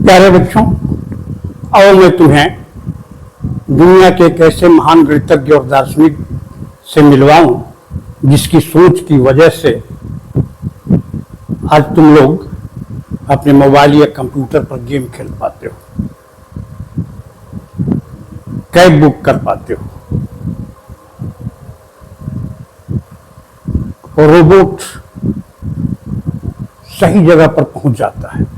प्यारे बच्चों, और मैं तुम्हें दुनिया के एक ऐसे महान गणितज्ञ और दार्शनिक से मिलवाऊं जिसकी सोच की वजह से आज तुम लोग अपने मोबाइल या कंप्यूटर पर गेम खेल पाते हो, कैब बुक कर पाते हो, और रोबोट सही जगह पर पहुंच जाता है।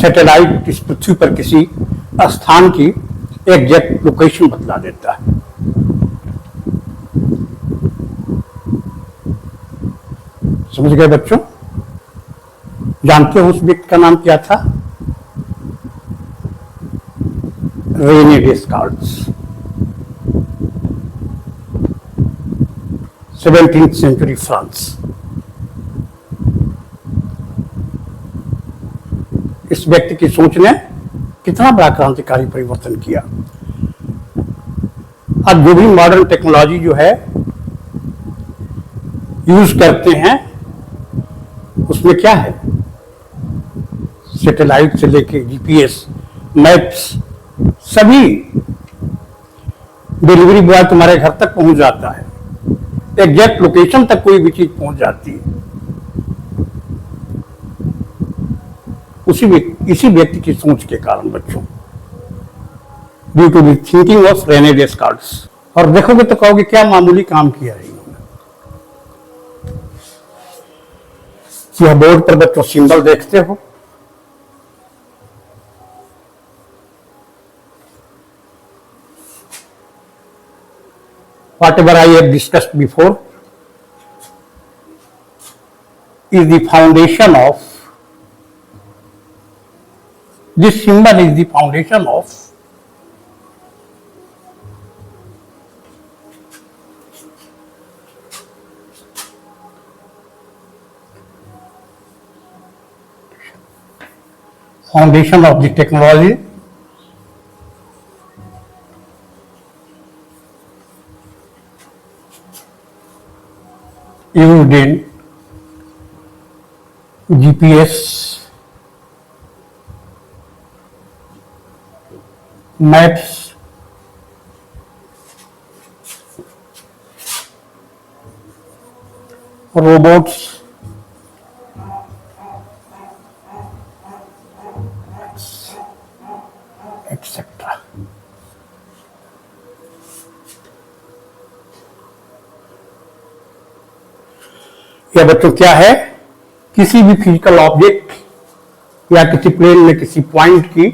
सैटेलाइट इस पृथ्वी पर किसी स्थान की एग्जैक्ट लोकेशन बतला देता है। समझ गए बच्चों? जानते हो उस व्यक्ति का नाम क्या था? Rene Descartes. 17th century France. इस व्यक्ति की सोच ने कितना बड़ा क्रांतिकारी परिवर्तन किया। अब जो भी मॉडर्न टेक्नोलॉजी जो है यूज करते हैं, उसमें क्या है? सैटेलाइट से लेके जीपीएस, मैप्स, सभी डिलीवरी बॉय तुम्हारे घर तक पहुंच जाता है। एग्जैक्ट लोकेशन तक कोई भी चीज पहुंच जाती है। इसी व्यक्ति की सोच के कारण बच्चों, due to the thinking of Rene Descartes. और देखोगे तो कहोगे क्या मामूली काम किया है इन्होंने। यह बोर्ड पर बच्चों सिंबल देखते हो, whatever I have discussed before is the foundation of, this symbol is the foundation of the technology used in GPS, maps, robots, etc. यह बच्चों क्या है? किसी भी फिजिकल ऑब्जेक्ट या किसी प्लेन में किसी पॉइंट की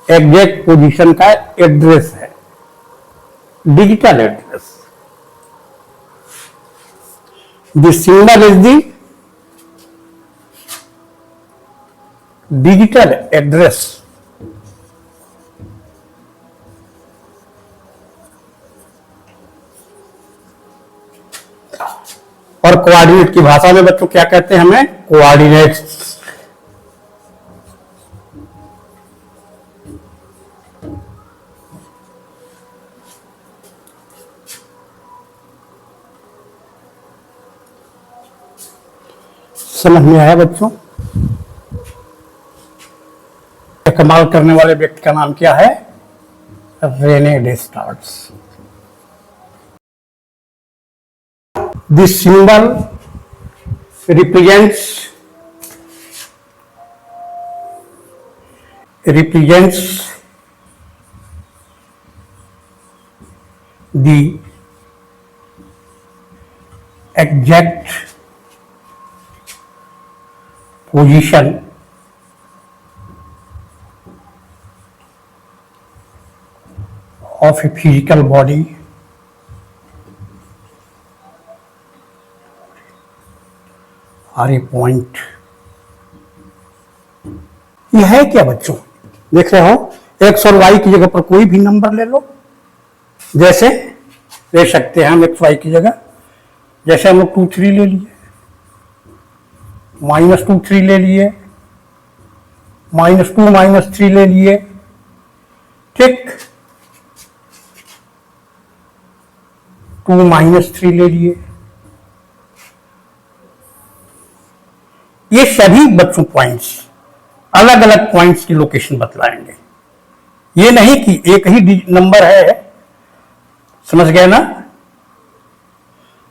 एग्जैक्ट पोजीशन का एड्रेस है, digital address. This symbol is the digital address. और कोऑर्डिनेट की भाषा में बच्चों क्या कहते हैं? हमें कोऑर्डिनेट्स। समझ में आया बच्चों? कमाल करने वाले व्यक्ति का नाम क्या है? Renee डेस्कार्ट्स। This symbol represents the exact position of a physical body और ए पॉइंट। यह है क्या बच्चों? देख रहे हो, एक्स और वाई की जगह पर कोई भी नंबर ले लो। जैसे ले सकते हैं हम एक्स वाई की जगह, जैसे हम लोग 2 3 ले लिए, -2 3 ले लिए, -2 -3 ले लिए, ठीक, 2 -3 ले लिए, ये सभी बच्चों पॉइंट्स अलग अलग पॉइंट्स की लोकेशन बतलाएंगे। ये नहीं कि एक ही नंबर है, समझ गए ना।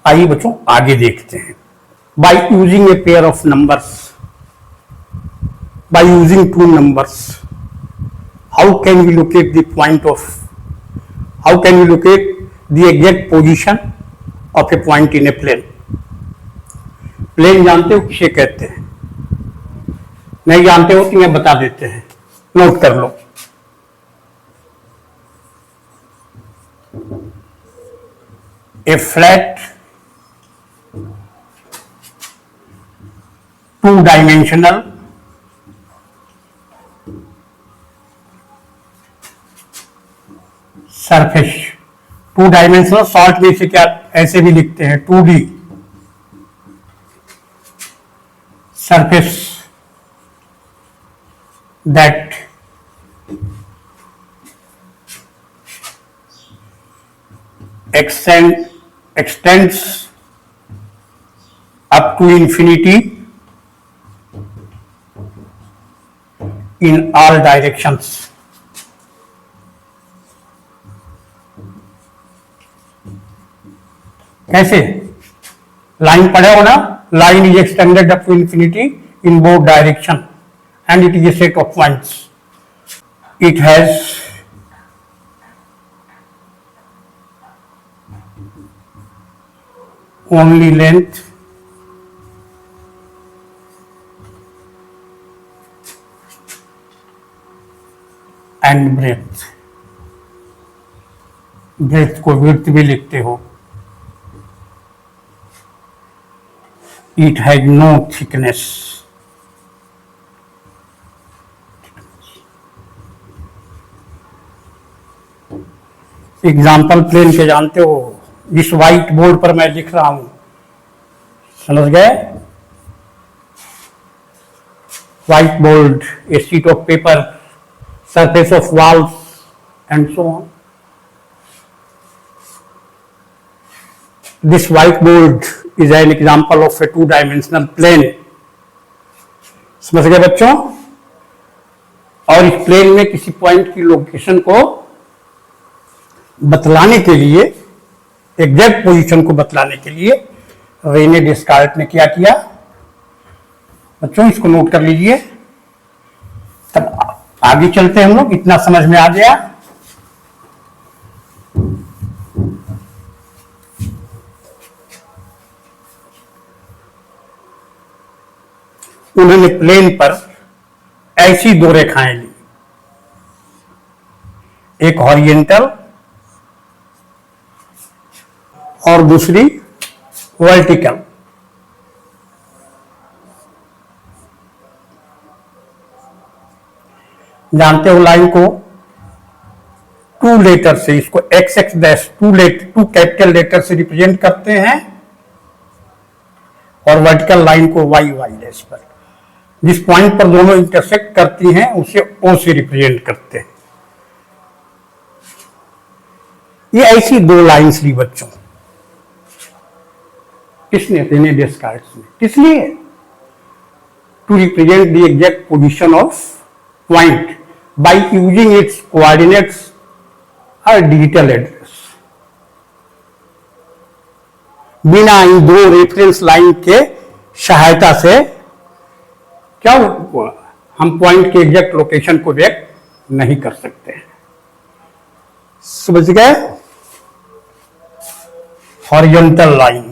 आइए बच्चों आगे देखते हैं। By using a pair of numbers, by using two numbers, how can we locate the point of, how can we locate the exact position of a point in a plane. Plane जानते हो किसे कहते हैं? नहीं जानते हो तो मैं बता देते हैं, नोट कर लो। A flat two dimensional surface, two dimensional short में से क्या ऐसे भी लिखते हैं 2D surface that extends up to infinity in all directions। कैसे? लाइन पढ़े हो ना, line is extended up to infinity in both direction and it is a set of points। It has only length and breadth, breadth को width भी लिखते हो। It has no thickness, example plane के जानते हो, जिस व्हाइट बोर्ड पर मैं लिख रहा हूं, समझ गए? White board, a sheet of paper, surface of walls and so on. This white board is an example of a two dimensional plane. समझ गए बच्चों? और इस प्लेन में किसी पॉइंट की लोकेशन को बतलाने के लिए, एग्जैक्ट पोजीशन को बतलाने के लिए रेने डेस्कार्ट ने क्या किया बच्चों, इसको नोट कर लीजिए। तब आगे चलते हैं हम लोग, इतना समझ में आ गया। उन्होंने प्लेन पर ऐसी दो रेखाएं ली, एक हॉरिजेंटल और दूसरी वर्टिकल। जानते हो लाइन को टू लेटर से, इसको X X dash two capital letter से रिप्रेजेंट करते हैं, और वर्टिकल लाइन को वाई वाई डैश पर, जिस पॉइंट पर दोनों इंटरसेक्ट करती हैं उसे ओ से रिप्रेजेंट करते हैं। ये ऐसी दो लाइंस ली बच्चों, किसने? रेने डेस्कार्ट ने। किस लिए? To represent the exact position of point by using its coordinates और डिजिटल एड्रेस। बिना इन दो रेफरेंस लाइन के सहायता से क्या हम पॉइंट के एग्जैक्ट लोकेशन को व्यक्त नहीं कर सकते हैं। समझ गए? Horizontal line,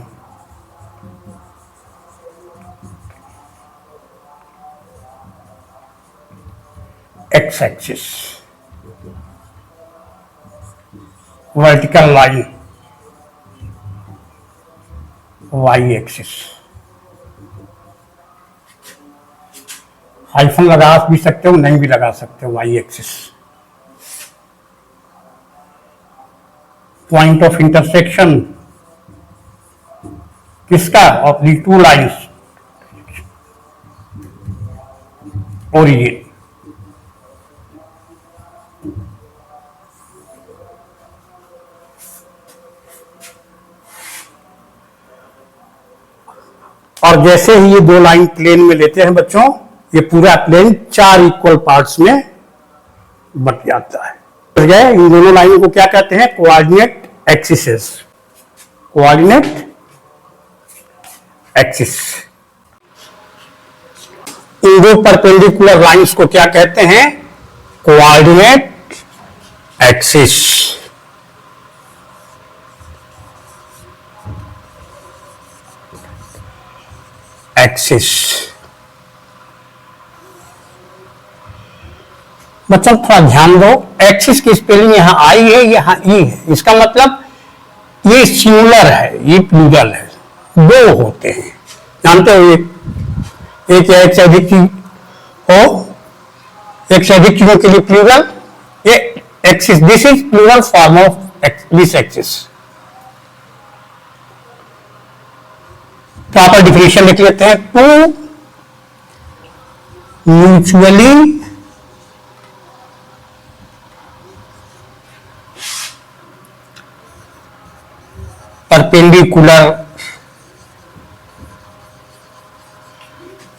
X axis, vertical line Y axis. Hyphen लगा भी सकते हो, नहीं भी लगा सकते हो, Y axis. Point of intersection किसका? Of the two lines, origin. और जैसे ही ये दो लाइन प्लेन में लेते हैं बच्चों, ये पूरा प्लेन 4 इक्वल पार्ट्स में बट जाता है। इन दोनों लाइनों को क्या कहते हैं? Coordinate axis. Coordinate axis. इन दो परपेंडिकुलर लाइंस को क्या कहते हैं? Coordinate axis. एक्सिस। बच्चों थोड़ा ध्यान दो, एक्सिस की स्पेलिंग यहां आई है, यहां ई है। इसका मतलब ये सिंगुलर है, ये प्लूरल है, दो होते हैं। जानते हो एक या एक से अधिक चीज हो, एक से अधिक चीजों के लिए प्लूरल, ये axis, this is plural form of this axis. Proper definition लिख लेते हैं। Two mutually perpendicular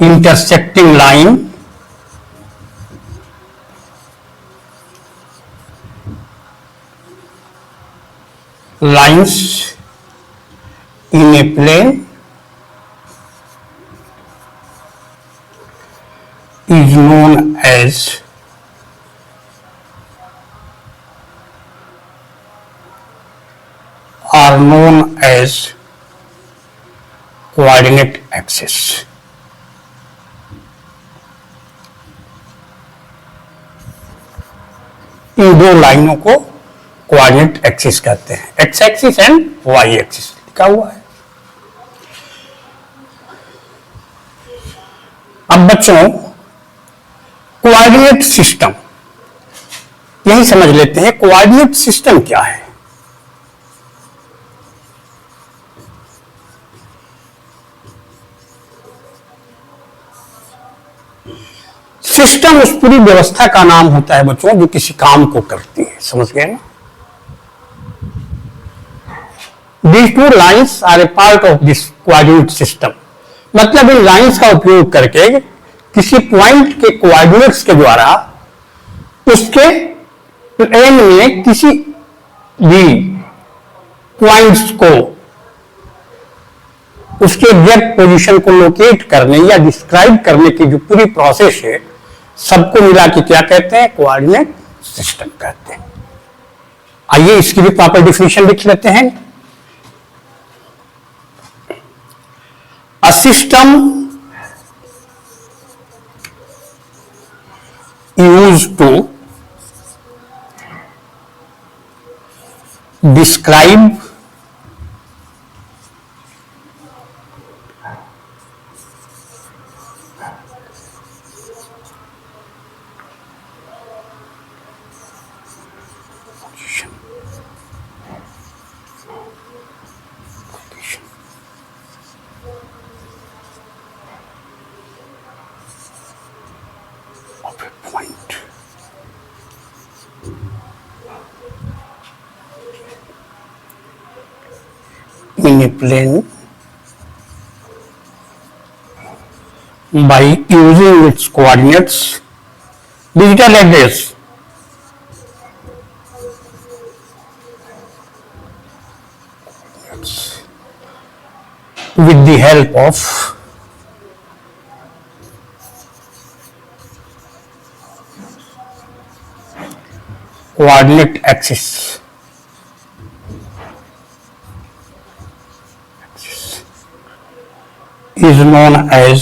intersecting line lines in a plane is known as are known as coordinate axis। इन दो लाइनों को कोऑर्डिनेट एक्सिस कहते हैं, X axis and Y axis लिखा हुआ है। अब बच्चों कोऑर्डिनेट सिस्टम यही समझ लेते हैं। कोऑर्डिनेट सिस्टम क्या है? सिस्टम उस पूरी व्यवस्था का नाम होता है बच्चों जो किसी काम को करती है। समझ गए ना? These two lines are a part of this coordinate system। मतलब इन लाइंस का उपयोग करके किसी पॉइंट के कोऑर्डिनेट्स के द्वारा उसके प्लेन में किसी भी पॉइंट्स को, उसके एग्जैक्ट पोजीशन को लोकेट करने या डिस्क्राइब करने की जो पूरी प्रोसेस है, सबको मिला के क्या कहते हैं? कोऑर्डिनेट सिस्टम कहते हैं। आइए इसकी भी प्रॉपर डिफिनेशन लिख लेते हैं। A system used to describe point in a plane by using its coordinates, digital address with the help of coordinate axis is known as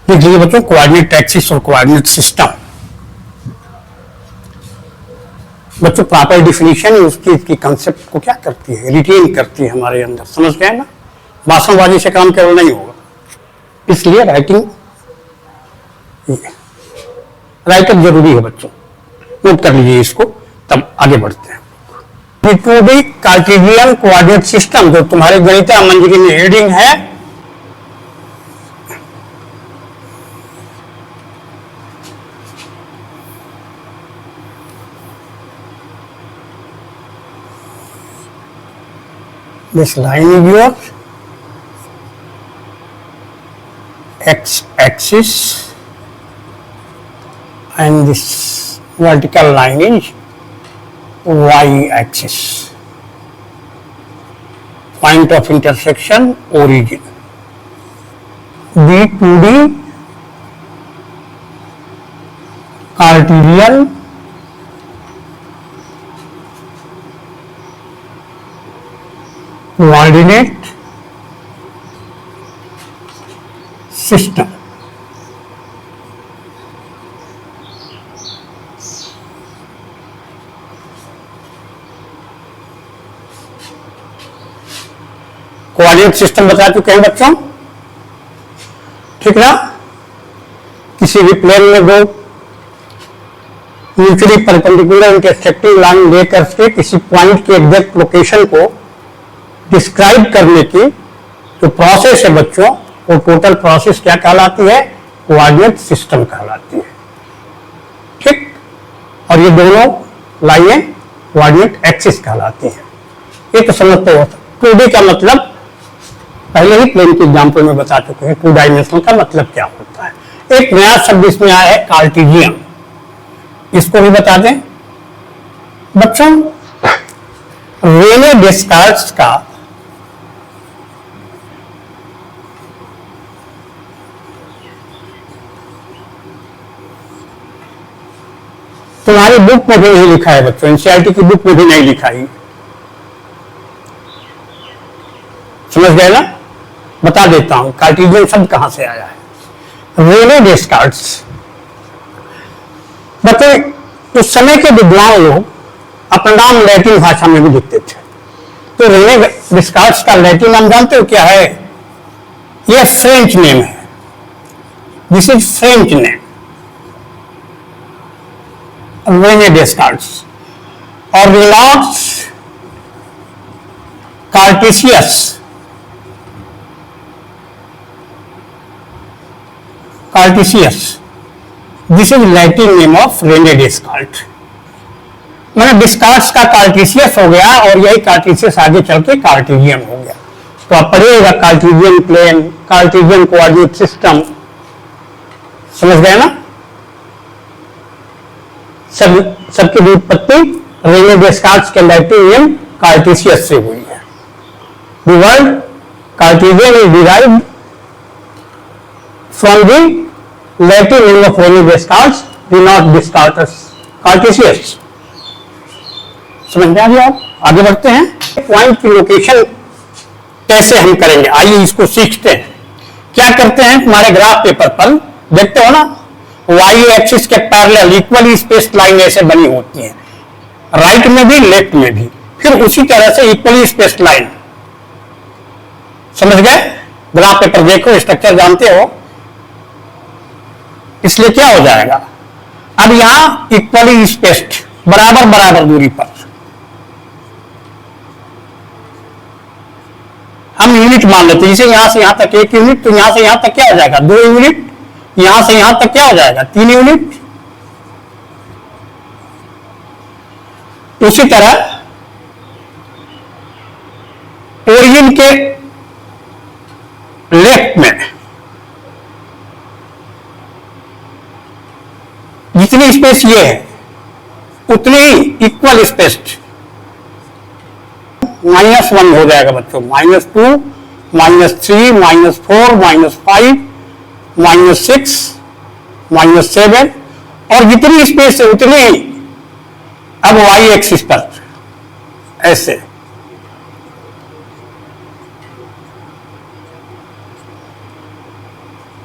देख लीजिए बच्चों, कोऑर्डिनेट एक्सिस और कोऑर्डिनेट सिस्टम। बच्चों प्रॉपर डिफिनीशन उसकी concept को क्या करती है? रिटेन करती है हमारे अंदर। समझ गए ना? भाषणबाजी से काम केवल नहीं होगा, इसलिए राइटर जरूरी है बच्चों। नोट कर लीजिए इसको, तब आगे बढ़ते हैं। 2D कार्टेशियन कोऑर्डिनेट सिस्टम जो तुम्हारे गणित मंजरी में हेडिंग है, this line is your x-axis and this vertical line is y-axis. Point of intersection origin. B2D Cartesian coordinate system. Coordinate system बता चुके हैं बच्चों, ठीक ना। किसी भी प्लेन में दो म्यूचुअली परपेंडिकुलर इंटरसेक्टिंग लाइन लेकर के किसी पॉइंट के एग्जैक्ट लोकेशन को डिस्क्राइब करने की जो प्रोसेस है बच्चों, वो टोटल प्रोसेस क्या कहलाती है? कोऑर्डिनेट सिस्टम कहलाती है, ठीक। और ये दोनों लाइनें कोऑर्डिनेट एक्सिस कहलाती हैं। ये तो समझते हो। 2D का मतलब पहले ही प्लेन के एग्जाम्पल में बता चुके हैं, 2 डायमेंशनल का मतलब क्या होता है। एक नया शब्द इसमें आया है कार्टेशियन, इसको भी बता दें बच्चों। रेने डेस्कार्ट्स का तुम्हारी बुक में भी नहीं लिखा है बच्चों, एनसीईआरटी की बुक में भी नहीं लिखा है, समझ गए ना। बता देता हूं कार्टेशियन शब्द कहां से आया है। रेने डेस्कार्ट्स बच्चे उस समय के विद्वान लोग अपना नाम लैटिन भाषा में भी लिखते थे। तो रेने डेस्कार्ट्स का लैटिन नाम जानते हो क्या है? यह फ्रेंच नेम है, this is French name, Rene Descartes. और Reynolds Cartesius, Cartesius, this is Latin name of Rene Descartes. मैंने डिस्कार्ट्स का कार्टेशियस हो गया और यही कार्टेशियस आगे चल के कार्टेशियन हो गया। तो आप पढ़िएगा Cartesian plane, Cartesian coordinate system, समझ गए ना। सबकी व्युत्पत्ति रेने डेस्कार्ट्स के लैटिन नेम कार्टेशियस से हुई है। The word Cartesian is derived from the Latin name of Rene Descartes, Reynolds Descartes Cartesius. समझ में आ गया? आप आगे बढ़ते हैं। पॉइंट की लोकेशन कैसे हम करेंगे, आइए इसको सीखते हैं। क्या करते हैं, तुम्हारे ग्राफ पेपर पर देखते हो ना, वाई एक्सिस के पैरेलल इक्वली स्पेस्ड लाइन ऐसे बनी होती है, राइट में भी लेफ्ट में भी, फिर उसी तरह से इक्वली स्पेस्ड लाइन। समझ गए? ग्राफ पेपर देखो, स्ट्रक्चर जानते हो, इसलिए क्या हो जाएगा, अब यहां इक्वली स्पेस्ड बराबर बराबर दूरी पर हम यूनिट मान लेते हैं। जैसे यहां से यहां तक 1 यूनिट, तो यहां से यहां तक क्या हो जाएगा 2 यूनिट, यहां से यहां तक क्या हो जाएगा 3 यूनिट। उसी तरह ओरिजिन के लेफ्ट में जितनी स्पेस ये है उतनी ही इक्वल स्पेस्ड -1 हो जाएगा बच्चों, -2, -3, -4, -5, -6, -7, और जितनी स्पेस है उतनी अब वाई एक्सिस पर ऐसे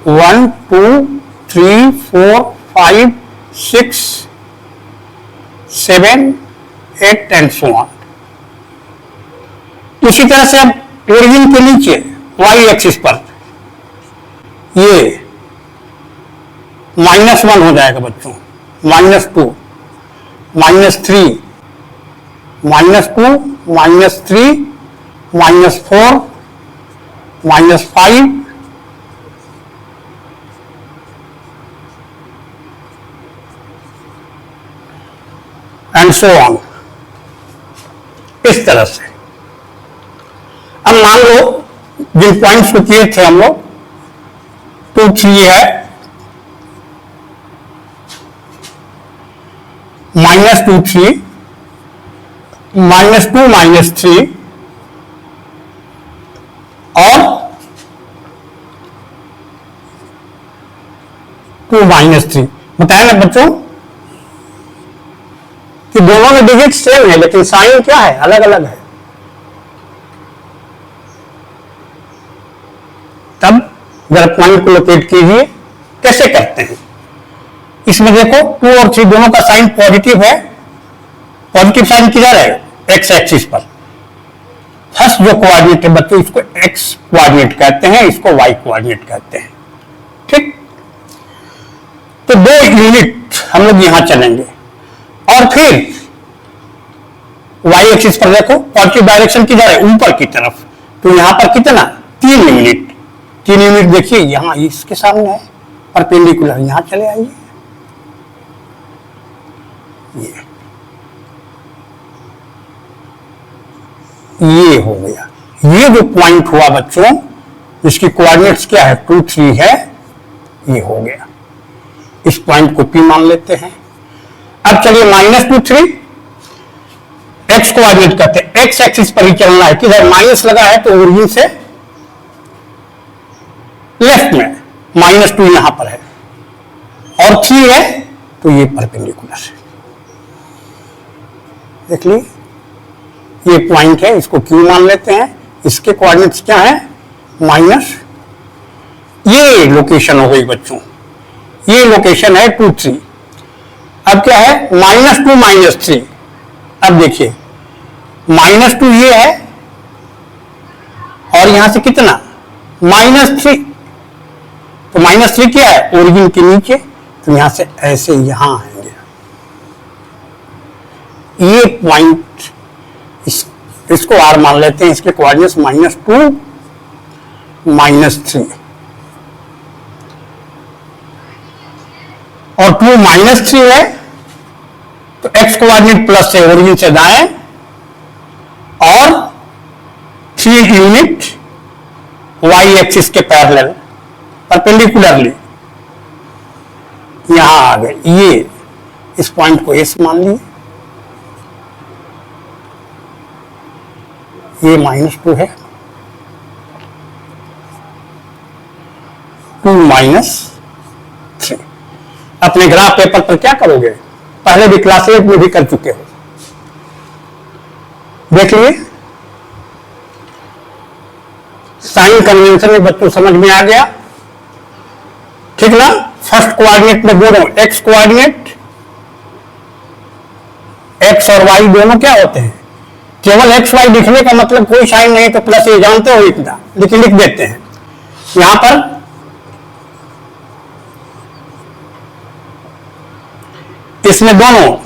वन, 2, 3, 4, 5, 6, 7, 8 एंड सो ऑन। इसी तरह से अब ओरिजिन के नीचे वाई एक्सिस पर ये -1 हो जाएगा बच्चों, -2, -3, -2, -3, -4, -5, एंड सो ऑन, इस तरह से। अब मान लो जिन पॉइंट्स को किए थे हम लोग 2, 3 है, -2, 3, -2, -3 और 2, -3 बताया ना बच्चों कि दोनों में डिजिट सेम है लेकिन साइन क्या है, अलग अलग है। तब जरा पॉइंट को लोकेट कीजिए, कैसे करते हैं। इसमें देखो 2 और 3 दोनों का साइन पॉजिटिव है। पॉजिटिव साइन किधर है, एक्स एक्सिस पर। फर्स्ट जो कोऑर्डिनेट है बच्चों, इसको एक्स कोऑर्डिनेट कहते हैं, इसको वाई कोऑर्डिनेट कहते हैं। ठीक, तो 2 यूनिट हम लोग यहां चलेंगे और फिर वाई एक्सिस पर देखो पॉजिटिव डायरेक्शन किधर है, ऊपर की तरफ। तो यहां पर कितना, 3 यूनिट। 3 यूनिट देखिए यहां इसके सामने है परपेंडिकुलर, यहां चले आइए। ये हो गया। ये जो पॉइंट हुआ बच्चों, जिसकी कोऑर्डिनेट्स क्या है, 2, 3 है, ये हो गया। इस पॉइंट को P मान लेते हैं। अब चलिए -2, 3 एक्स कोऑर्डिनेट कहते हैं, एक्स एक्सिस पर ही चलना है। किधर माइनस लगा है तो ओरिजिन से लेफ्ट में, -2 यहां पर है और 3 है तो ये परपेंडिकुलर है। देख ली, ये पॉइंट है, इसको Q मान लेते हैं। इसके कोऑर्डिनेट्स क्या है, माइनस, ये लोकेशन हो गई बच्चों, ये लोकेशन है 2, 3। अब क्या है, -2, -3। अब देखिए -2 ये है और यहां से कितना, -3। तो -3 क्या है, ओरिजिन के नीचे। तो यहां से ऐसे यहां आएंगे। ये पॉइंट इसको R मान लेते हैं। इसके कोऑर्डिनेट्स -2, -3 और 2, -3 है तो x कोऑर्डिनेट प्लस है, ओरिजिन से दाएं, और 3 यूनिट y एक्सिस के पैरेलल परपेंडिकुलरली यहां आ गए। ये इस पॉइंट को S मान लिए। ये -2 है, 2, -3। अपने ग्राफ पेपर पर क्या करोगे, पहले भी क्लास 8 में भी कर चुके हो, देख लिए। साइन कन्वेंशन में बच्चों समझ में आ गया, ठीक ना। फर्स्ट कोऑर्डिनेट में दोनों एक्स कोऑर्डिनेट, एक्स और वाई दोनों क्या होते हैं, केवल एक्स वाई लिखने का मतलब कोई साइन नहीं, तो प्लस ये जानते हो इतना, लेकिन लिख देते हैं। यहां पर इसमें दोनों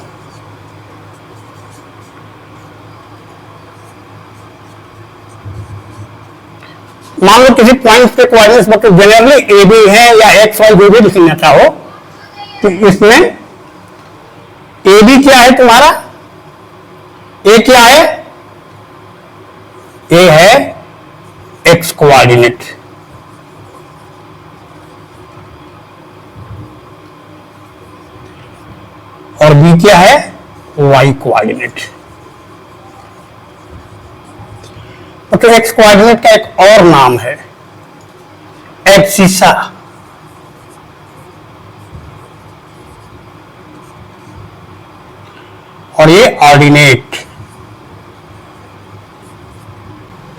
मान लो किसी पॉइंट पे कोऑर्डिनेट्स मतलब जनरली ए बी है या एक्स वाई जो भी लिखना चाहो, तो इसमें ए बी क्या है तुम्हारा, ए क्या है, ए है एक्स कोऑर्डिनेट, और बी क्या है, वाई कोऑर्डिनेट। तो एक्स कोऑर्डिनेट का एक और नाम है एब्सिसा, और ये ऑर्डिनेट।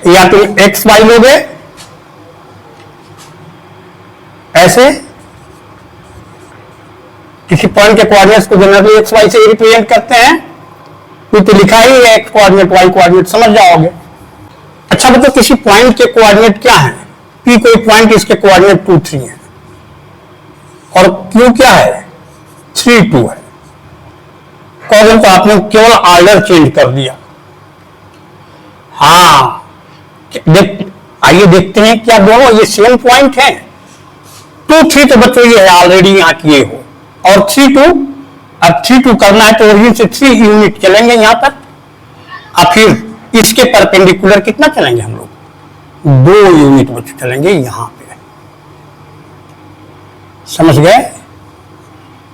या तुम एक्स वाई लोगे ऐसे, किसी पॉइंट के कोऑर्डिनेट्स को जनरली एक्स वाई से रिप्रेजेंट करते हैं, तो लिखा ही है एक्स कोऑर्डिनेट वाई कोऑर्डिनेट, समझ जाओगे। अच्छा मतलब किसी पॉइंट के कोऑर्डिनेट क्या है, पी कोई पॉइंट, इसके कोऑर्डिनेट 2, 3 है, और क्यू क्या है, 3, 2 है। कहोगे तो आपने केवल ऑर्डर चेंज कर दिया, हाँ, आइए देखते हैं क्या दोनों ये सेम पॉइंट है। 2 3 तो बच्चों ये ऑलरेडी यहाँ किए हो, और 3 2, अब 3 2 करना है तो ओरिजिन से 3 यूनिट चलेंगे यहाँ तक, और फिर इसके परपेंडिकुलर कितना चलेंगे हम लोग, 2 यूनिट बच्चों चलेंगे यहाँ पे। समझ गए?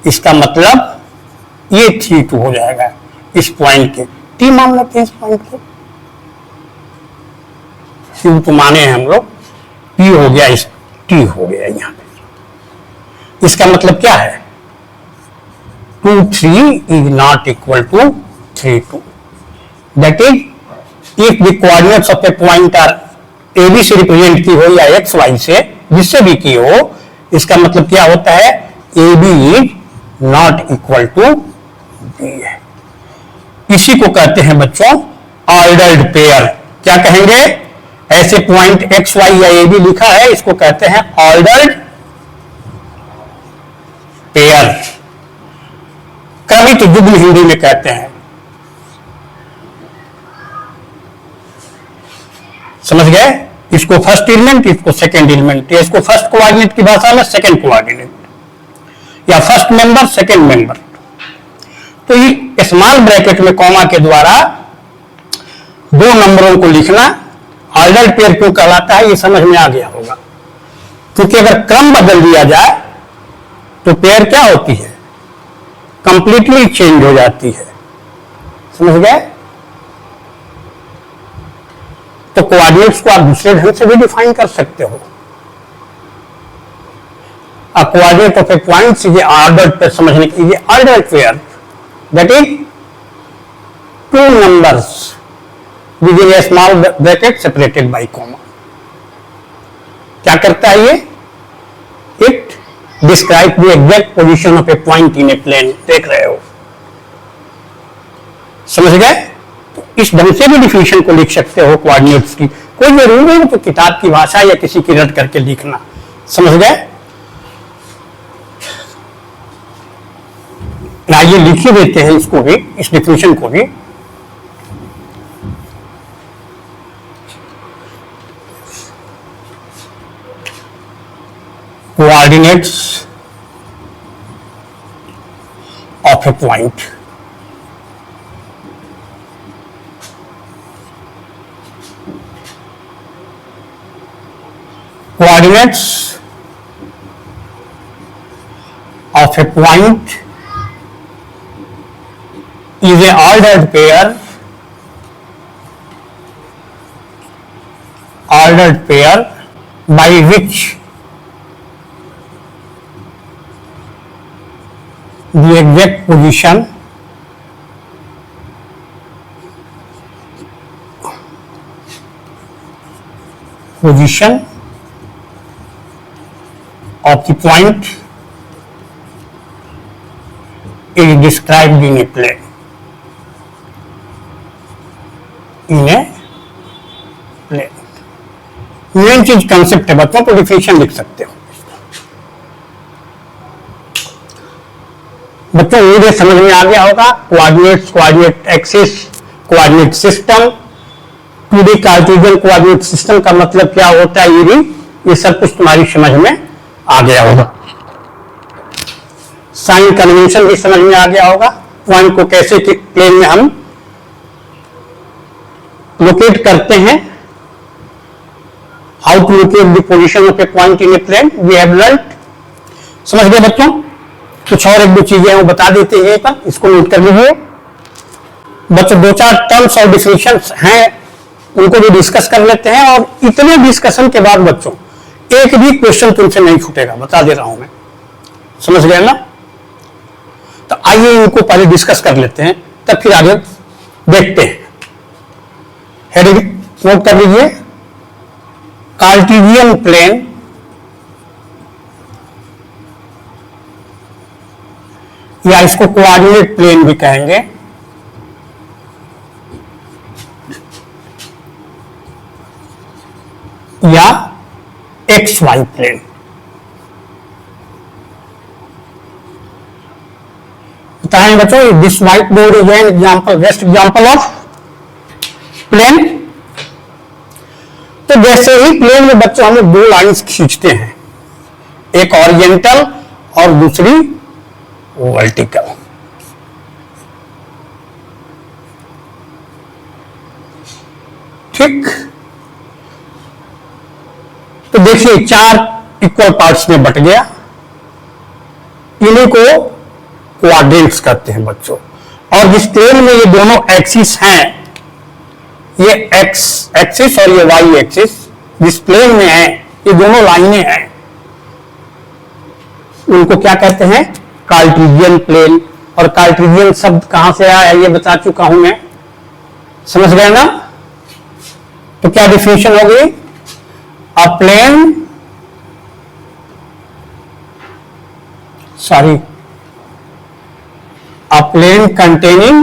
इसका मतलब ये 3 2 हो जाएगा इस पॉइंट के, टी मान लेते हैं इस पॉइंट को, क्यू तो माने हैं हम लोग, पी हो गया, इस टी हो गया यहाँ पे। इसका मतलब क्या है, 2 3 is not equal to 3 2. That is, if the coordinates of a point are AB से रिप्रेजेंट की हो या XY से, जिससे भी की हो, इसका मतलब क्या होता है, AB is not equal to B है। इसी को कहते हैं बच्चों ऑर्डर्ड पेयर। क्या कहेंगे, ऐसे पॉइंट एक्स वाई या ए बी लिखा है, इसको कहते हैं ऑर्डर्ड पेयर, क्रमिक युग्म हिंदी में कहते हैं। समझ गए? इसको फर्स्ट एलिमेंट, इसको सेकंड एलिमेंट, या इसको फर्स्ट कोऑर्डिनेट की भाषा में सेकंड कोऑर्डिनेट, या फर्स्ट मेंबर सेकंड मेंबर। तो ये स्मॉल ब्रैकेट में कॉमा के द्वारा 2 नंबरों को लिखना ऑर्डर्ड पेयर क्यों कहलाता है, ये समझ में आ गया होगा। क्योंकि अगर क्रम बदल दिया जाए तो पेयर क्या होती है, कंप्लीटली चेंज हो जाती है। समझ गए? तो कोऑर्डिनेट्स को आप दूसरे ढंग से भी डिफाइन कर सकते हो। A coordinate of a point is ordered pair, समझने के लिए ordered pair, that is 2 numbers within a small bracket separated by comma। क्या करता है ये, it describes the exact position of a point in a plane। देख रहे हो, समझ गए? तो इस ढंग से भी डिफिनेशन को लिख सकते हो कोऑर्डिनेट्स की, कोई जरूरी नहीं तो किताब की भाषा या किसी की रट करके लिखना। समझ गए? आइए लिख ही देते हैं इसको भी, इस डिफिनेशन को भी। Coordinates of a point, coordinates of a point is a ordered pair by which the exact position of the point is described in a plane। Main चीज कंसेप्ट है बच्चों, तो डिफिनेशन लिख सकते हो बच्चों। ये समझ में आ गया होगा, coordinates, coordinate axis, coordinate system, 2D Cartesian coordinate system का मतलब क्या होता है, ये भी, ये सब कुछ तुम्हारी समझ में आ गया होगा। साइन कन्वेंशन भी समझ में आ गया होगा, पॉइंट को कैसे प्लेन में हम लोकेट करते हैं, how to locate the position of a point in a plane, we have learned. समझ गए बच्चों? कुछ और 1 2 चीजें वो बता देते हैं पर, इसको नोट कर लीजिए बच्चों। 2-4 टर्म्स और डिफिनेशंस हैं, उनको भी डिस्कस कर लेते हैं, और इतने डिस्कशन के बाद बच्चों एक भी क्वेश्चन तुमसे नहीं छूटेगा, बता दे रहा हूं मैं। समझ गए ना? तो आइए इनको पहले डिस्कस कर लेते हैं, तब फिर आगे देखते हैं। हेडिंग नोट कर लीजिए, कार्टेशियन प्लेन या इसको कोऑर्डिनेट प्लेन भी कहेंगे, या XY प्लेन। बताएं बच्चों, this white board is an example, best example of plane जैसे ही प्लेन में बच्चों हम लोग दो लाइंस खींचते हैं, एक ऑरिजेंटल और दूसरी वर्टिकल। ठीक, तो देखिए चार इक्वल पार्ट्स में बट गया, इन्हीं को क्वाड्रेंट्स कहते हैं बच्चों। और जिस प्लेन में ये दोनों एक्सिस हैं, ये एक्स एक्सिस और ये वाई एक्सिस जिस प्लेन में है, ये दोनों लाइनें हैं, उनको क्या कहते हैं? Cartesian plane. और कार्टेशियन शब्द कहां से आया है ये बता चुका हूं मैं, समझ गए ना? तो क्या डिफिनेशन होगी? A plane, sorry, a plane containing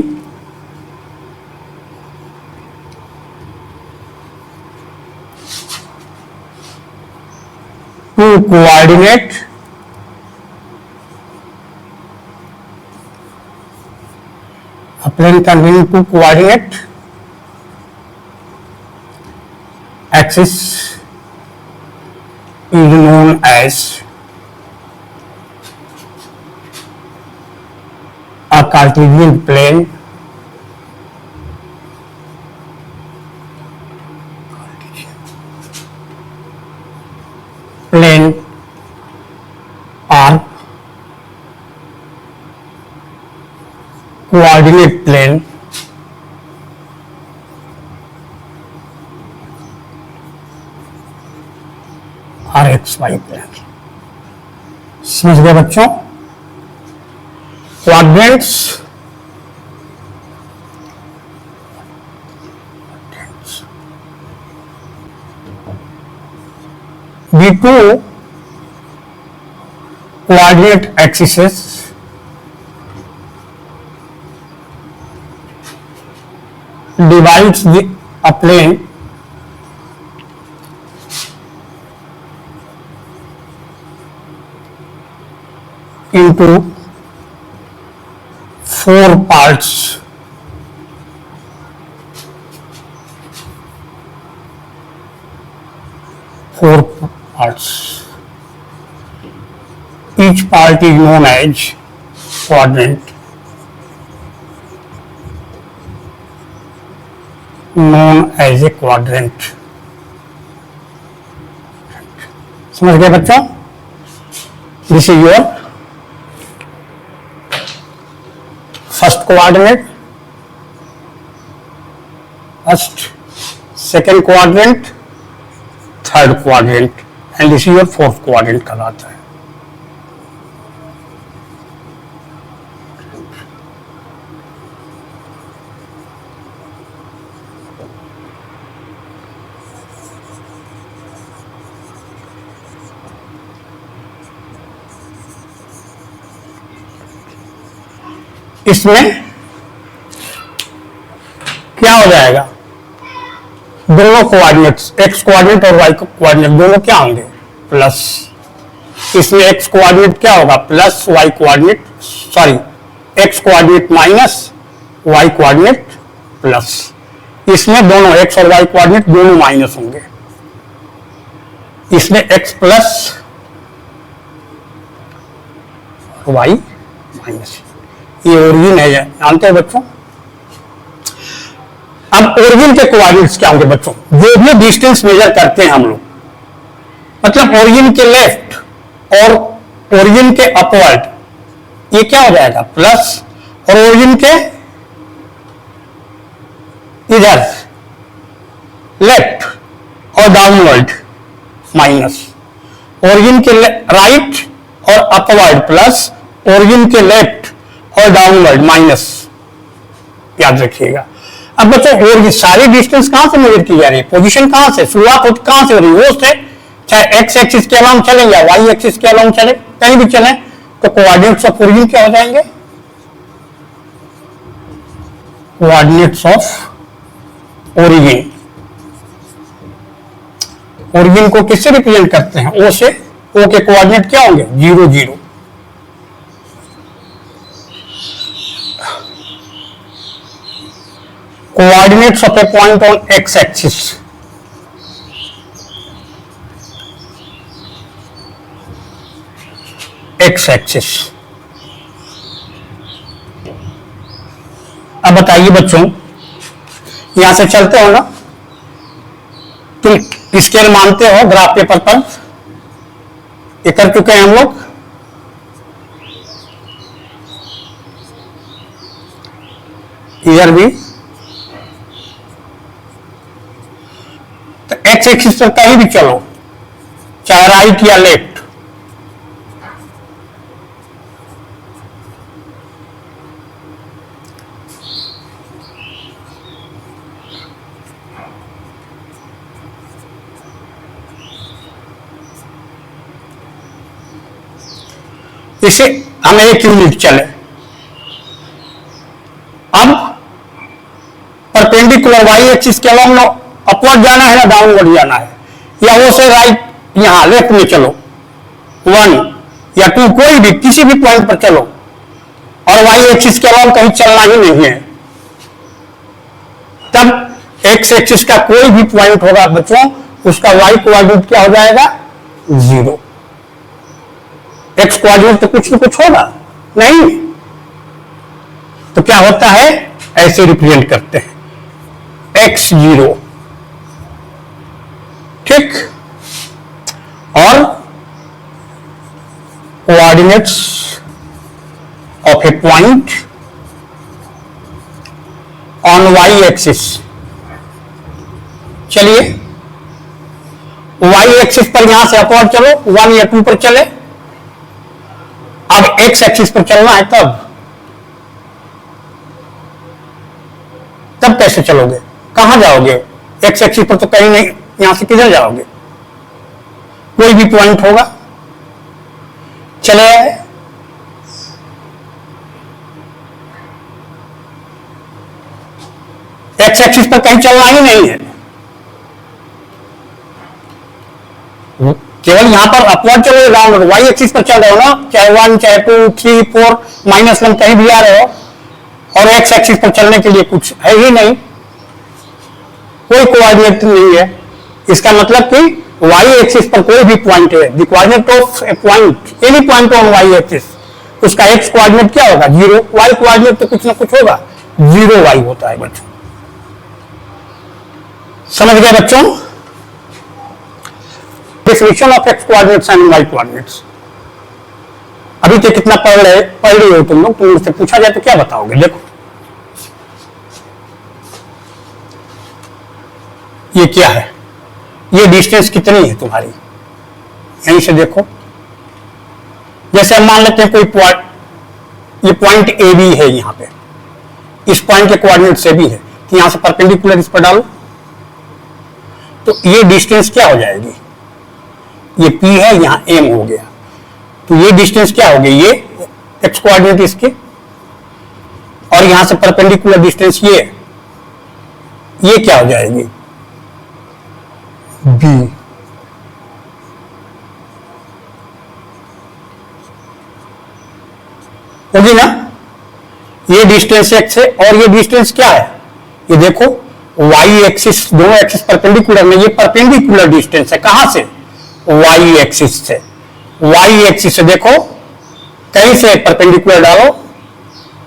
two coordinate axis is known as a Cartesian plane. Plane or coordinate plane और XY प्लेन। समझ गए बच्चों? Quadrants the two coordinate axes divides a plane into four parts. Each part is known as quadrant. Known as a quadrant. समझ गए बच्चों? This is your first coordinate, first, second quadrant, third quadrant, and this is your fourth quadrant कहलाता है। इसमें क्या हो जाएगा? दोनों कोऑर्डिनेट्स, एक्स कोऑर्डिनेट और वाई कोऑर्डिनेट दोनों क्या होंगे? प्लस। इसमें एक्स कोऑर्डिनेट क्या होगा? Plus, Y coordinate, sorry, X coordinate minus, Y coordinate plus. इसमें दोनों एक्स और वाई कोऑर्डिनेट दोनों माइनस होंगे। इसमें एक्स प्लस, वाई माइनस। ये ओरिजिन है, जानते हैं बच्चों? अब ओरिजिन के कोऑर्डिनेट्स क्या होंगे बच्चों? जो भी डिस्टेंस मेजर करते हैं हम लोग, मतलब ओरिजिन के लेफ्ट और ओरिजिन के अपवर्ड, ये क्या हो जाएगा? प्लस। और ओरिजिन के इधर लेफ्ट और डाउनवर्ड माइनस। ओरिजिन के राइट और अपवर्ड प्लस, ओरिजिन के लेफ्ट और डाउनवर्ड माइनस। याद रखिएगा। अब बच्चों और सारी डिस्टेंस कहां से मेजर की जा रही है? पोजीशन कहां से, शुरुआत कहां से हो रही है? वो से, चाहे एक्स एक्सिस के अलाउंग चले या वाई एक्सिस के अलाउंग चले, कहीं भी चले, तो कोऑर्डिनेट्स ऑफ ओरिजिन क्या हो जाएंगे? Coordinates of origin. ओरिजिन को किससे रिप्रेजेंट करते हैं? ओ से। ओ के कोऑर्डिनेट क्या होंगे? 0 0। coordinates of a point on x axis x axis. अब बताइए बच्चों, यहां से चलते हो ना, तुम स्केल मानते हो ग्राफ पेपर पर, ये कर चुके हैं हम लोग। इधर भी तो एक्स एक्सिस पर कहीं भी चलो, चाहे राइट या लेफ्ट, इसे हमें एक यूनिट चले। अब परपेंडिकुलर वाई एक्सिस के अलॉन्ग अपवर्ड जाना है ना डाउनवर्ड जाना है, या वो से राइट यहां लेफ्ट में चलो, 1 या 2 कोई भी किसी भी पॉइंट पर चलो, और वाई एक्सिस के अलॉन्ग कहीं चलना ही नहीं है, तब एक्स एक्सिस का कोई भी पॉइंट होगा बच्चों, उसका वाई कोऑर्डिनेट क्या हो जाएगा? 0। एक्स कोऑर्डिनेट तो कुछ न कुछ होगा नहीं, तो क्या होता है, ऐसे रिप्रेजेंट करते हैं x0, ठीक। और coordinates of a point on Y axis. चलिए वाई एक्सिस पर यहां से अपवर्ड चलो, 1 या 2 पर चले। अब एक्स एक्सिस पर चलना है, तब कैसे चलोगे? कहां जाओगे? एक्स एक्सिस पर तो कहीं नहीं, यहां से किधर जाओगे? कोई भी पॉइंट होगा, चले एक्स एक्सिस पर कहीं चलना ही नहीं है, केवल यहां पर अपवर्ड चलो, डाउनवर्ड। वाई एक्सिस पर चल रहे हो ना, चाहे 1 चाहे 2 3 4 -1 कहीं भी आ रहे हो, और एक्स एक्सिस पर चलने के लिए कुछ है ही नहीं, कोई कोऑर्डिनेट नहीं है। इसका मतलब कि वाई एक्सिस पर कोई भी पॉइंट है, the coordinate of a point, any point on Y axis, उसका एक्स कोऑर्डिनेट क्या होगा? 0। वाई कोऑर्डिनेट तो कुछ ना कुछ होगा, 0 वाई होता है बच्चों। समझ गए बच्चों? Definition of X coordinates and Y coordinates. अभी तक कितना पढ़ रहे हो तुम लोग? तुम मुझसे पूछा जाए तो क्या बताओगे? देखो ये क्या है, ये डिस्टेंस कितनी है तुम्हारी, यहीं से देखो। जैसे हम मान लेते हैं कोई पॉइंट, ये पॉइंट ए बी है, यहां पे इस पॉइंट के कोऑर्डिनेट से भी है, तो यहां से परपेंडिकुलर इस पर डालो, तो ये डिस्टेंस क्या हो जाएगी? ये P है, यहां M हो गया, तो ये डिस्टेंस क्या हो गई? ये एक्स कोऑर्डिनेट इसके, और यहां से परपेंडिकुलर डिस्टेंस ये क्या हो जाएगी? B। होगी ना? ये डिस्टेंस x है, और ये डिस्टेंस क्या है? ये देखो y एक्सिस, दोनों एक्सिस परपेंडिकुलर में, ये परपेंडिकुलर डिस्टेंस है, कहां से? y एक्सिस से। y एक्सिस से देखो, कहीं से परपेंडिकुलर डालो,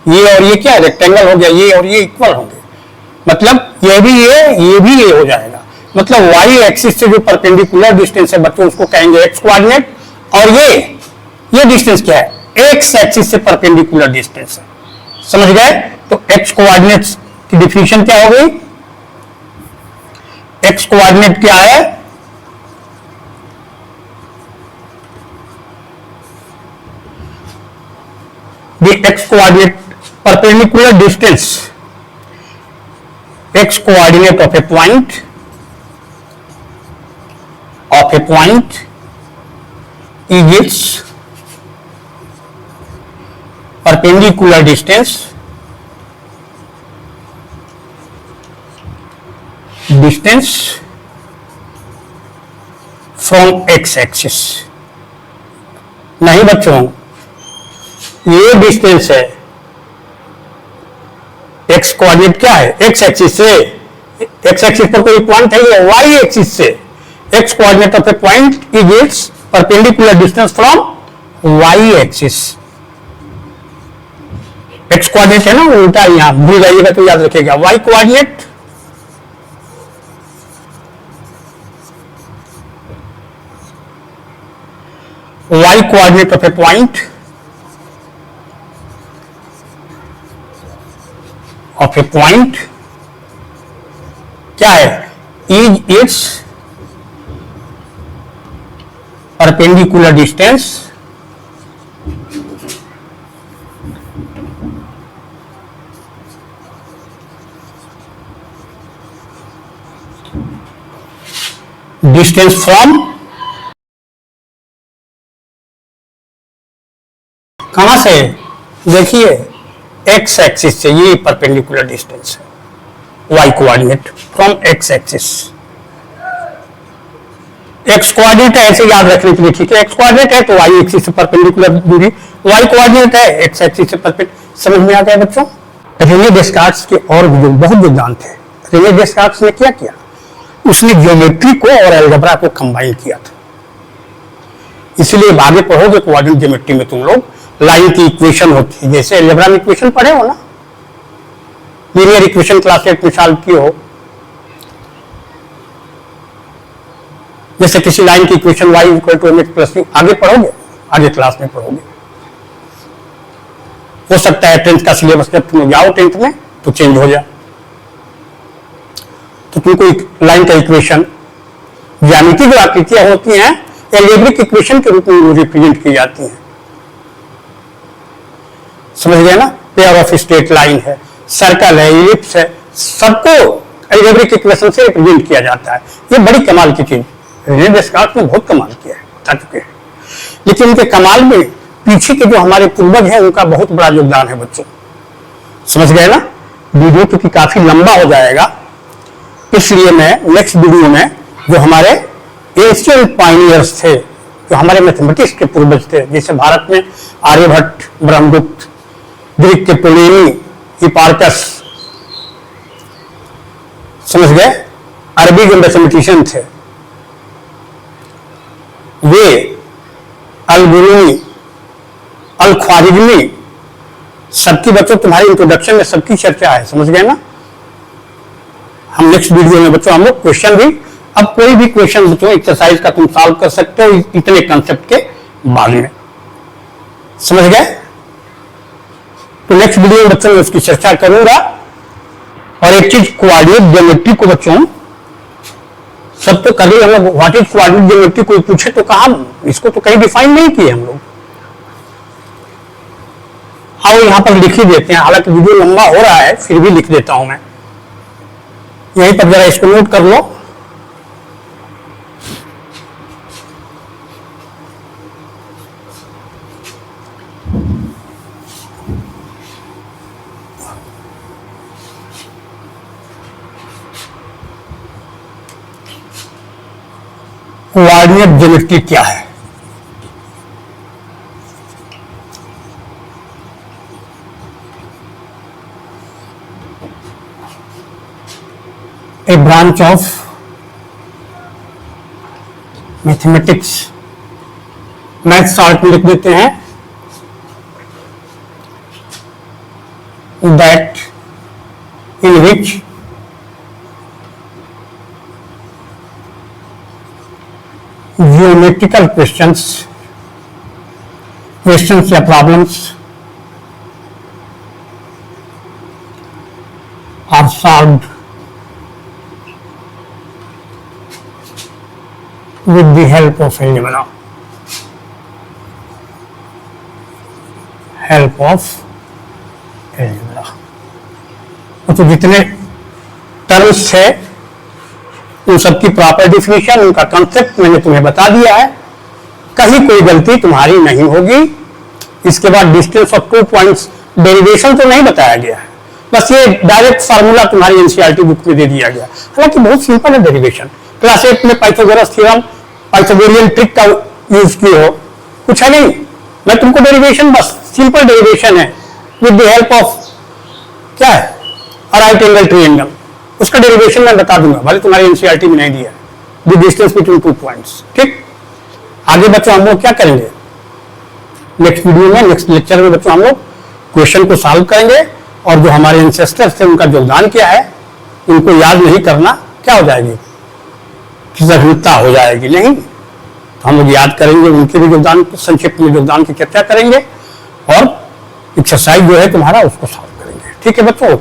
ये और ये क्या रेक्टेंगल हो गया, ये और ये इक्वल होंगे, मतलब ये भी ये हो जाएगा। मतलब y एक्सिस से जो परपेंडिकुलर डिस्टेंस है बच्चों, उसको कहेंगे एक्स कोऑर्डिनेट, और ये डिस्टेंस क्या है? एक्स एक्सिस से परपेंडिकुलर डिस्टेंस है। समझ गए? तो एक्स कोऑर्डिनेट्स की डिफिनेशन क्या हो गई? एक्स कोऑर्डिनेट क्या है? the x coordinate perpendicular distance, x coordinate of a point is its perpendicular distance from x axis। नहीं बच्चों, ये डिस्टेंस है, एक्स कोऑर्डिनेट क्या है? एक्स एक्सिस से, एक्स एक्सिस पर कोई पॉइंट है, ये वाई एक्सिस से, X coordinate of a point is its perpendicular distance from Y axis, X coordinate है ना, उल्टा यहां भूल जाइएगा तो याद रखिएगा, Y coordinate of a point क्या है, is its perpendicular distance from, कहां से, देखिए एक्स एक्सिस से, ये परपेंडिकुलर डिस्टेंस है, Y coordinate from X axis. X coordinate है ऐसे याद रखने के लिए, ठीक है, एक्स कोऑर्डिनेट है तो वाई एक्सिस से परपेंडिकुलर दूरी, वाई कोऑर्डिनेट है एक्स एक्सिस से परपेंडिकुलर। समझ में आ गया बच्चों? रेने डेस्कार्ट्स के और भी बहुत विद्वान थे। रेने डेस्कार्ट्स ने क्या किया, उसने ज्योमेट्री को और अलजेब्रा को कंबाइन किया था। इसलिए आगे पढ़ोगे कोऑर्डिनेट ज्योमेट्री में तुम लोग, लाइन की इक्वेशन होती है, जैसे अलजेब्रा में इक्वेशन पढ़े हो ना, लीनियर इक्वेशन क्लास 8 में सॉल्व किए हो, जैसे किसी लाइन की equation y equal to mx plus U, आगे पढ़ोगे, आगे क्लास में पढ़ोगे। हो सकता है 10th का सिलेबस जब तुम जाओ 10th में तो चेंज हो जाए, तो तुमको लाइन का इक्वेशन, ज्यामिति जो आकृतियां होती हैं एल्जेब्रिक इक्वेशन के रूप में रिप्रेजेंट की जाती हैं। समझ गए ना? पेयर ऑफ स्ट्रेट लाइन है, सर्कल है, इलिप्स है, सबको एल्जेब्रिक इक्वेशन से रिप्रेजेंट किया जाता है। ये बड़ी कमाल की चीज रेने डेस्कार्ट्स ने बहुत कमाल किया है, बता चुके हैं। लेकिन उनके कमाल में पीछे के जो हमारे पूर्वज हैं उनका बहुत बड़ा योगदान है बच्चों। समझ गए ना? वीडियो क्योंकि काफी लंबा हो जाएगा, इसलिए मैं नेक्स्ट वीडियो में जो हमारे एंशिएंट पायनियर्स थे, जो हमारे मैथमेटिक्स के पूर्वज थे, जैसे भारत में आर्यभट्ट, ब्रह्मगुप्त, ग्रीक के टोलेमी, हिपार्कस, समझ गए, अरबी जो मैथमेटिशियन थे वे, अल-बिरूनी, अल-ख्वारिज़मी, सबकी बच्चों तुम्हारी इंट्रोडक्शन में सबकी चर्चा है। समझ गए ना? हम नेक्स्ट वीडियो में बच्चों हम लोग क्वेश्चन भी, अब कोई भी क्वेश्चन बच्चों एक्सरसाइज का तुम सॉल्व कर सकते हो इतने कंसेप्ट के बाद में। समझ गए? तो नेक्स्ट वीडियो में बच्चों में उसकी चर्चा करूंगा। और एक चीज, कोऑर्डिनेट ज्योमेट्री को बच्चों सब तो कर ही हम लोग, व्हाट इज कोऑर्डिनेट ज्योमेट्री कोई पूछे तो कहा, इसको तो कहीं डिफाइन नहीं किए हम लोग। आओ यहां पर लिख ही देते हैं, हालांकि वीडियो लंबा हो रहा है फिर भी लिख देता हूं मैं, यहीं पर जरा इसको नोट कर लो। कोऑर्डिनेट ज्योमेट्री क्या है? A branch of mathematics, math short में लिख देते हैं, that in which geometrical questions या problems are solved with the help of algebra. तो जितने टर्म्स है उन सबकी प्रॉपर डिफिनेशन, उनका कंसेप्ट मैंने तुम्हें बता दिया है, कहीं कोई गलती तुम्हारी नहीं होगी। इसके बाद डिस्टेंस ऑफ 2 पॉइंट्स, डेरिवेशन तो नहीं बताया गया है, बस ये डायरेक्ट फार्मूला तुम्हारी एनसीईआरटी बुक में दे दिया गया, हालांकि बहुत सिंपल है डेरिवेशन। क्लास 8 में पाइथागोरस थ्योरम, पाइथागोरियन ट्रिक का यूज किए हो, कुछ है नहीं, मैं तुमको डेरिवेशन, बस सिंपल डेरिवेशन है विद द हेल्प ऑफ क्या है, राइट एंगल ट्रायंगल, उसका डेरिवेशन मैं बता दूंगा, भले तुम्हारी एनसीईआरटी में नहीं दिया है, द डिस्टेंस बिटवीन 2 पॉइंट्स। ठीक, आगे बच्चों हम लोग क्या करेंगे, नेक्स्ट वीडियो में, नेक्स्ट लेक्चर में बच्चों हम लोग क्वेश्चन को सॉल्व करेंगे और जो हमारे एंसेस्टर्स थे उनका योगदान क्या है उनको याद नहीं करना क्या हो जाएगी, कृतज्ञता हो जाएगी। नहीं, तो हम लोग याद करेंगे उनके भी योगदान, संक्षिप्त में योगदान की चर्चा करेंगे और एक्सरसाइज जो है तुम्हारा उसको सॉल्व करेंगे। ठीक है बच्चों।